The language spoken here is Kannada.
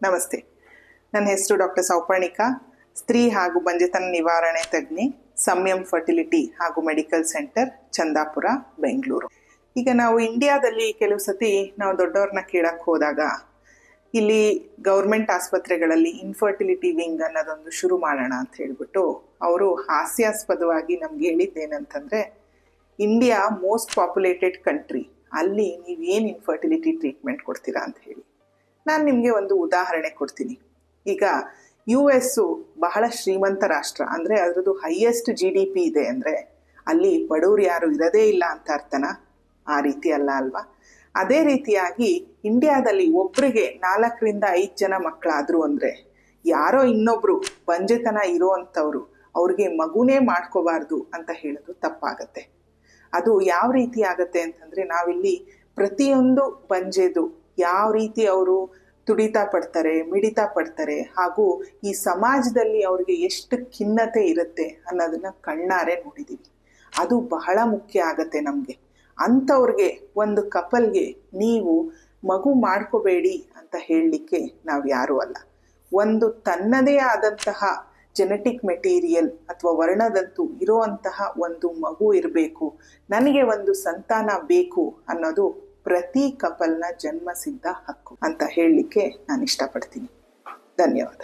ನಮಸ್ತೆ, ನನ್ನ ಹೆಸರು ಡಾಕ್ಟರ್ ಸೌಪರ್ಣಿಕಾ, ಸ್ತ್ರೀ ಹಾಗೂ ಬಂಜೆತನ ನಿವಾರಣೆ ತಜ್ಞೆ, ಸಂಯಮ್ ಫರ್ಟಿಲಿಟಿ ಹಾಗೂ ಮೆಡಿಕಲ್ ಸೆಂಟರ್, ಚಂದಾಪುರ, ಬೆಂಗಳೂರು. ಈಗ ನಾವು ಇಂಡಿಯಾದಲ್ಲಿ ಕೆಲವು ಸತಿ ನಾವು ದೊಡ್ಡವ್ರನ್ನ ಕೇಳಕ್ಕೆ ಹೋದಾಗ ಇಲ್ಲಿ ಗೌರ್ಮೆಂಟ್ ಆಸ್ಪತ್ರೆಗಳಲ್ಲಿ ಇನ್ಫರ್ಟಿಲಿಟಿ ವಿಂಗ್ ಅನ್ನೋದೊಂದು ಶುರು ಮಾಡೋಣ ಅಂತ ಹೇಳಿಬಿಟ್ಟು ಅವರು ಹಾಸ್ಯಾಸ್ಪದವಾಗಿ ನಮ್ಗೆ ಹೇಳಿದ್ದೇನಂತಂದರೆ, ಇಂಡಿಯಾ ಮೋಸ್ಟ್ ಪಾಪ್ಯುಲೇಟೆಡ್ ಕಂಟ್ರಿ, ಅಲ್ಲಿ ನೀವೇನು ಇನ್ಫರ್ಟಿಲಿಟಿ ಟ್ರೀಟ್ಮೆಂಟ್ ಕೊಡ್ತೀರಾ ಅಂತ ಹೇಳಿ. ನಾನು ನಿಮಗೆ ಒಂದು ಉದಾಹರಣೆ ಕೊಡ್ತೀನಿ. ಈಗ US ಬಹಳ ಶ್ರೀಮಂತ ರಾಷ್ಟ್ರ, ಅಂದರೆ ಅದರದ್ದು ಹೈಯೆಸ್ಟ್ GDP ಇದೆ ಅಂದರೆ ಅಲ್ಲಿ ಬಡವರು ಯಾರು ಇರೋದೇ ಇಲ್ಲ ಅಂತ ಅರ್ಥನಾ? ಆ ರೀತಿ ಅಲ್ಲ ಅಲ್ವಾ? ಅದೇ ರೀತಿಯಾಗಿ ಇಂಡಿಯಾದಲ್ಲಿ ಒಬ್ಬರಿಗೆ 4ರಿಂದ 5 ಜನ ಮಕ್ಕಳಾದ್ರು ಅಂದರೆ ಯಾರೋ ಇನ್ನೊಬ್ರು ಬಂಜೆತನ ಇರೋವಂಥವ್ರು ಅವ್ರಿಗೆ ಮಗುನೇ ಮಾಡ್ಕೋಬಾರ್ದು ಅಂತ ಹೇಳೋದು ತಪ್ಪಾಗತ್ತೆ. ಅದು ಯಾವ ರೀತಿ ಆಗತ್ತೆ ಅಂತಂದರೆ, ನಾವಿಲ್ಲಿ ಪ್ರತಿಯೊಂದು ಬಂಜೆದು ಯಾವ ರೀತಿ ಅವರು ತುಡಿತಾ ಪಡ್ತಾರೆ, ಮಿಡಿತಾ ಪಡ್ತಾರೆ, ಹಾಗೂ ಈ ಸಮಾಜದಲ್ಲಿ ಅವ್ರಿಗೆ ಎಷ್ಟು ಖಿನ್ನತೆ ಇರುತ್ತೆ ಅನ್ನೋದನ್ನ ಕಣ್ಣಾರೆ ನೋಡಿದ್ದೀವಿ. ಅದು ಬಹಳ ಮುಖ್ಯ ಆಗತ್ತೆ ನಮಗೆ. ಅಂಥವ್ರಿಗೆ, ಒಂದು ಕಪಲ್ಗೆ ನೀವು ಮಗು ಮಾಡ್ಕೋಬೇಡಿ ಅಂತ ಹೇಳಲಿಕ್ಕೆ ನಾವು ಯಾರೂ ಅಲ್ಲ. ಒಂದು ತನ್ನದೇ ಆದಂತಹ ಜೆನೆಟಿಕ್ ಮೆಟೀರಿಯಲ್ ಅಥವಾ ವರ್ಣದಂತೂ ಇರೋವಂತಹ ಒಂದು ಮಗು ಇರಬೇಕು, ನನಗೆ ಒಂದು ಸಂತಾನ ಬೇಕು ಅನ್ನೋದು ಪ್ರತಿ ಕಪಲ್ನ ಜನ್ಮಸಿದ್ಧ ಹಕ್ಕು ಅಂತ ಹೇಳಲಿಕ್ಕೆ ನಾನು ಇಷ್ಟಪಡ್ತೀನಿ. ಧನ್ಯವಾದ.